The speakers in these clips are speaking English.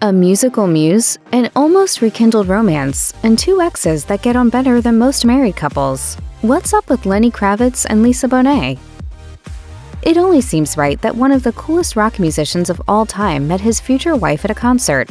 A musical muse, an almost rekindled romance, and two exes that get on better than most married couples. What's up with Lenny Kravitz and Lisa Bonet? It only seems right that one of the coolest rock musicians of all time met his future wife at a concert.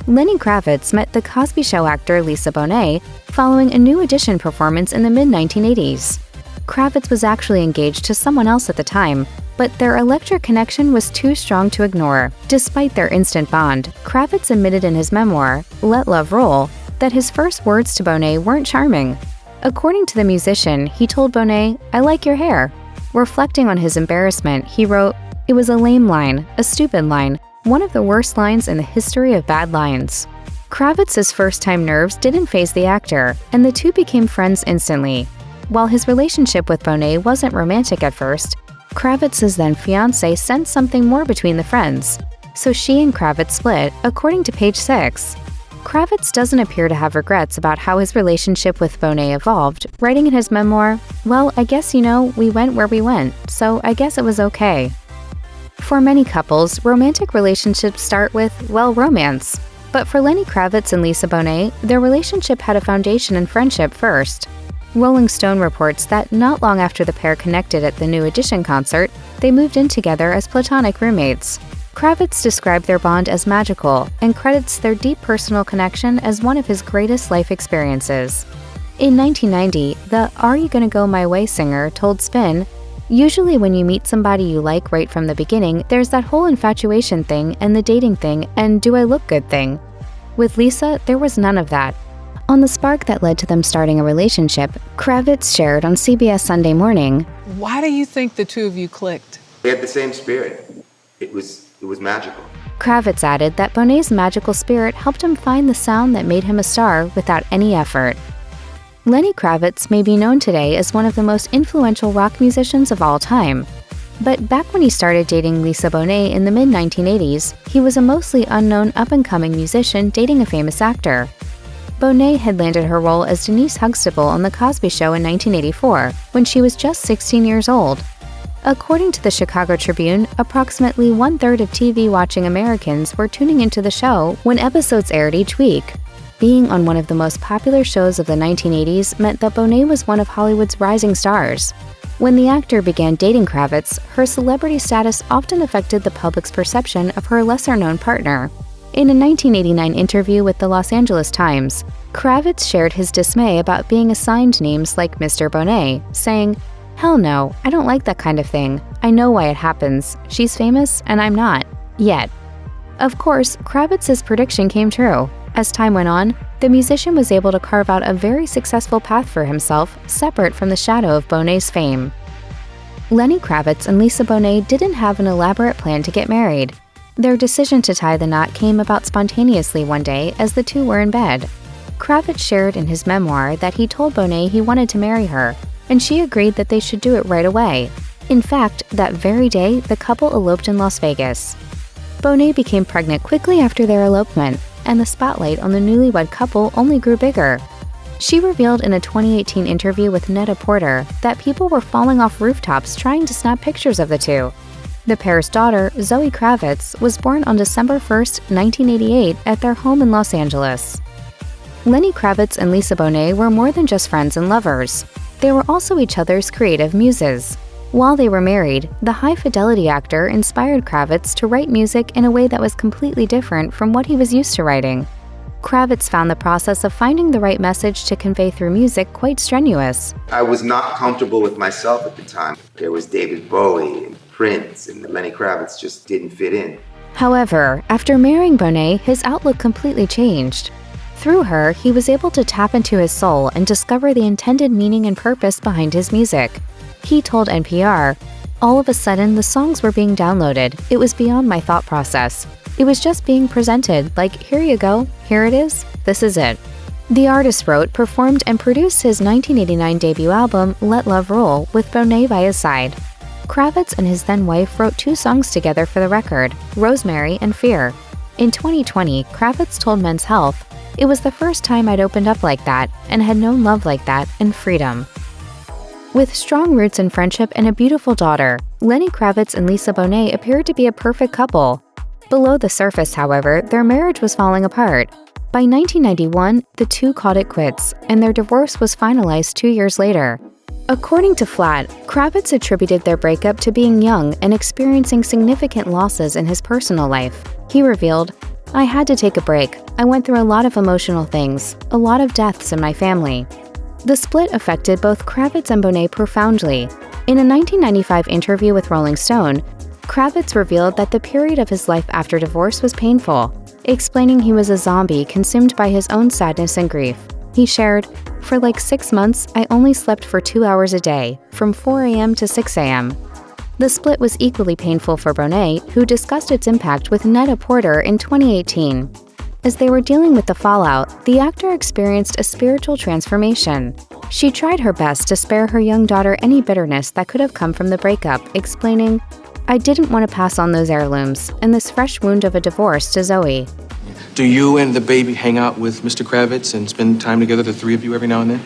Lenny Kravitz met the Cosby Show actor Lisa Bonet following a New Edition performance in the mid-1980s. Kravitz was actually engaged to someone else at the time, but their electric connection was too strong to ignore. Despite their instant bond, Kravitz admitted in his memoir, Let Love Roll, that his first words to Bonet weren't charming. According to the musician, he told Bonet, "I like your hair." Reflecting on his embarrassment, he wrote, "It was a lame line, a stupid line, one of the worst lines in the history of bad lines." Kravitz's first-time nerves didn't faze the actor, and the two became friends instantly. While his relationship with Bonet wasn't romantic at first, Kravitz's then-fiancé sensed something more between the friends, so she and Kravitz split, according to Page 6. Kravitz doesn't appear to have regrets about how his relationship with Bonet evolved, writing in his memoir, "Well, I guess we went where we went, so I guess it was okay." For many couples, romantic relationships start with, romance. But for Lenny Kravitz and Lisa Bonet, their relationship had a foundation in friendship first. Rolling Stone reports that not long after the pair connected at the New Edition concert, they moved in together as platonic roommates. Kravitz described their bond as magical and credits their deep personal connection as one of his greatest life experiences. In 1990, the "Are You Gonna Go My Way" singer told Spin, "Usually when you meet somebody you like right from the beginning, there's that whole infatuation thing and the dating thing and do I look good thing. With Lisa, there was none of that." On the spark that led to them starting a relationship, Kravitz shared on CBS Sunday Morning, "Why do you think the two of you clicked?" We had the same spirit. It was magical. Kravitz added that Bonet's magical spirit helped him find the sound that made him a star without any effort. Lenny Kravitz may be known today as one of the most influential rock musicians of all time. But back when he started dating Lisa Bonet in the mid-1980s, he was a mostly unknown up-and-coming musician dating a famous actor. Bonet had landed her role as Denise Huxtable on The Cosby Show in 1984, when she was just 16 years old. According to the Chicago Tribune, approximately one-third of TV-watching Americans were tuning into the show when episodes aired each week. Being on one of the most popular shows of the 1980s meant that Bonet was one of Hollywood's rising stars. When the actor began dating Kravitz, her celebrity status often affected the public's perception of her lesser-known partner. In a 1989 interview with the Los Angeles Times, Kravitz shared his dismay about being assigned names like Mr. Bonet, saying, "Hell no, I don't like that kind of thing. I know why it happens. She's famous and I'm not. Yet." Of course, Kravitz's prediction came true. As time went on, the musician was able to carve out a very successful path for himself, separate from the shadow of Bonet's fame. Lenny Kravitz and Lisa Bonet didn't have an elaborate plan to get married. Their decision to tie the knot came about spontaneously one day as the two were in bed. Kravitz shared in his memoir that he told Bonet he wanted to marry her, and she agreed that they should do it right away. In fact, that very day, the couple eloped in Las Vegas. Bonet became pregnant quickly after their elopement, and the spotlight on the newlywed couple only grew bigger. She revealed in a 2018 interview with Net-a-Porter that people were falling off rooftops trying to snap pictures of the two. The pair's daughter, Zoe Kravitz, was born on December 1, 1988 at their home in Los Angeles. Lenny Kravitz and Lisa Bonet were more than just friends and lovers. They were also each other's creative muses. While they were married, the high-fidelity actor inspired Kravitz to write music in a way that was completely different from what he was used to writing. Kravitz found the process of finding the right message to convey through music quite strenuous. I was not comfortable with myself at the time. There was David Bowie and Prince, and Lenny Kravitz just didn't fit in. However, after marrying Bonet, his outlook completely changed. Through her, he was able to tap into his soul and discover the intended meaning and purpose behind his music. He told NPR, "All of a sudden, the songs were being downloaded. It was beyond my thought process. It was just being presented, like, here you go, here it is, this is it." The artist wrote, performed, and produced his 1989 debut album, Let Love Roll, with Bonet by his side. Kravitz and his then-wife wrote two songs together for the record, Rosemary and Fear. In 2020, Kravitz told Men's Health, "It was the first time I'd opened up like that and had known love like that and freedom." With strong roots in friendship and a beautiful daughter, Lenny Kravitz and Lisa Bonet appeared to be a perfect couple. Below the surface, however, their marriage was falling apart. By 1991, the two called it quits, and their divorce was finalized 2 years later. According to Flat, Kravitz attributed their breakup to being young and experiencing significant losses in his personal life. He revealed, "I had to take a break. I went through a lot of emotional things, a lot of deaths in my family." The split affected both Kravitz and Bonet profoundly. In a 1995 interview with Rolling Stone, Kravitz revealed that the period of his life after divorce was painful, explaining he was a zombie consumed by his own sadness and grief. He shared, "For like 6 months, I only slept for 2 hours a day, from 4 a.m. to 6 a.m. The split was equally painful for Bonet, who discussed its impact with Netta Porter in 2018. As they were dealing with the fallout, the actor experienced a spiritual transformation. She tried her best to spare her young daughter any bitterness that could have come from the breakup, explaining, "I didn't want to pass on those heirlooms and this fresh wound of a divorce to Zoe." Do you and the baby hang out with Mr. Kravitz and spend time together, the three of you, every now and then?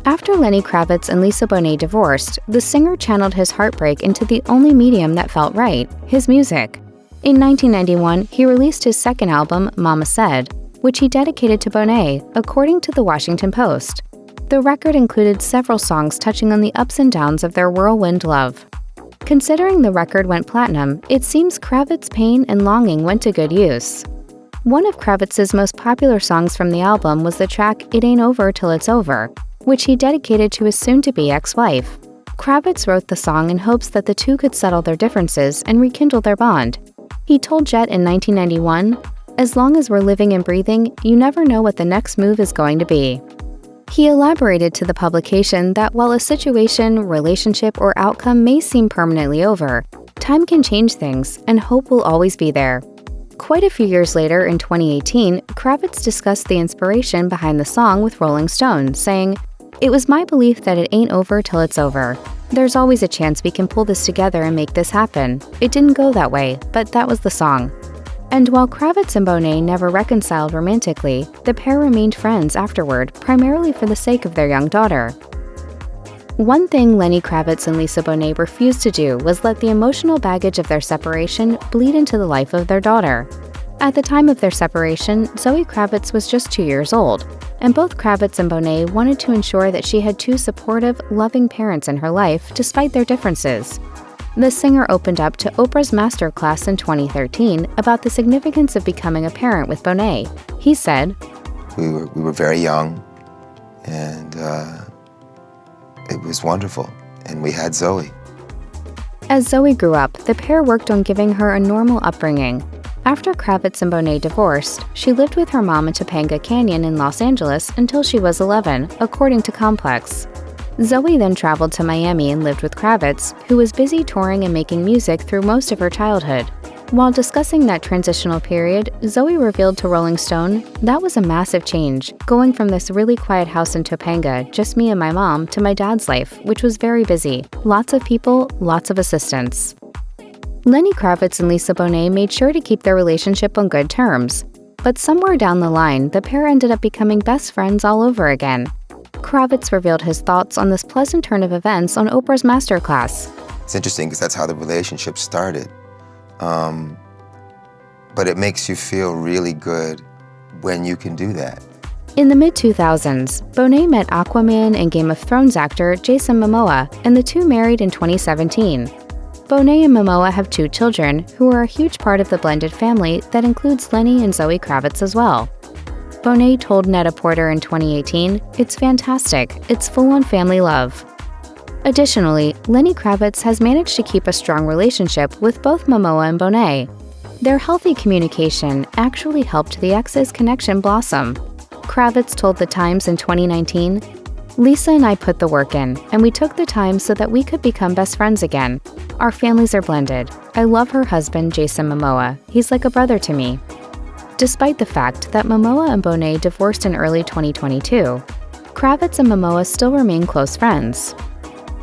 After Lenny Kravitz and Lisa Bonet divorced, the singer channeled his heartbreak into the only medium that felt right, his music. In 1991, he released his second album, Mama Said, which he dedicated to Bonet, according to the Washington Post. The record included several songs touching on the ups and downs of their whirlwind love. Considering the record went platinum, it seems Kravitz's pain and longing went to good use. One of Kravitz's most popular songs from the album was the track It Ain't Over Till It's Over, which he dedicated to his soon-to-be ex-wife. Kravitz wrote the song in hopes that the two could settle their differences and rekindle their bond. He told Jet in 1991, "As long as we're living and breathing, you never know what the next move is going to be." He elaborated to the publication that while a situation, relationship, or outcome may seem permanently over, time can change things and hope will always be there. Quite a few years later, in 2018, Kravitz discussed the inspiration behind the song with Rolling Stone, saying, "It was my belief that it ain't over till it's over. There's always a chance we can pull this together and make this happen. It didn't go that way, but that was the song." And while Kravitz and Bonet never reconciled romantically, the pair remained friends afterward, primarily for the sake of their young daughter. One thing Lenny Kravitz and Lisa Bonet refused to do was let the emotional baggage of their separation bleed into the life of their daughter. At the time of their separation, Zoe Kravitz was just 2 years old, and both Kravitz and Bonet wanted to ensure that she had two supportive, loving parents in her life despite their differences. The singer opened up to Oprah's Masterclass in 2013 about the significance of becoming a parent with Bonet. He said, We were very young, and it was wonderful, and we had Zoe. As Zoe grew up, the pair worked on giving her a normal upbringing. After Kravitz and Bonet divorced, she lived with her mom in Topanga Canyon in Los Angeles until she was 11, according to Complex. Zoe then traveled to Miami and lived with Kravitz, who was busy touring and making music through most of her childhood. While discussing that transitional period, Zoe revealed to Rolling Stone, "That was a massive change, going from this really quiet house in Topanga, just me and my mom, to my dad's life, which was very busy. Lots of people, lots of assistants." Lenny Kravitz and Lisa Bonet made sure to keep their relationship on good terms. But somewhere down the line, the pair ended up becoming best friends all over again. Kravitz revealed his thoughts on this pleasant turn of events on Oprah's Masterclass. It's interesting because that's how the relationship started. But it makes you feel really good when you can do that. In the mid-2000s, Bonet met Aquaman and Game of Thrones actor Jason Momoa, and the two married in 2017. Bonet and Momoa have 2 children, who are a huge part of the blended family that includes Lenny and Zoe Kravitz as well. Bonet told Netta Porter in 2018, "It's fantastic. It's full-on family love." Additionally, Lenny Kravitz has managed to keep a strong relationship with both Momoa and Bonet. Their healthy communication actually helped the exes' connection blossom. Kravitz told The Times in 2019, "Lisa and I put the work in, and we took the time so that we could become best friends again. Our families are blended. I love her husband, Jason Momoa. He's like a brother to me." Despite the fact that Momoa and Bonet divorced in early 2022, Kravitz and Momoa still remain close friends.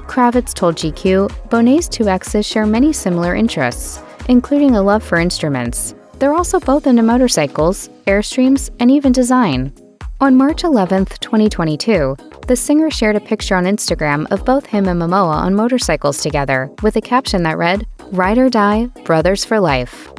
Kravitz told GQ, "Bonet's 2 exes share many similar interests, including a love for instruments. They're also both into motorcycles, Airstreams, and even design." On March 11, 2022, the singer shared a picture on Instagram of both him and Momoa on motorcycles together, with a caption that read, "Ride or die, brothers for life."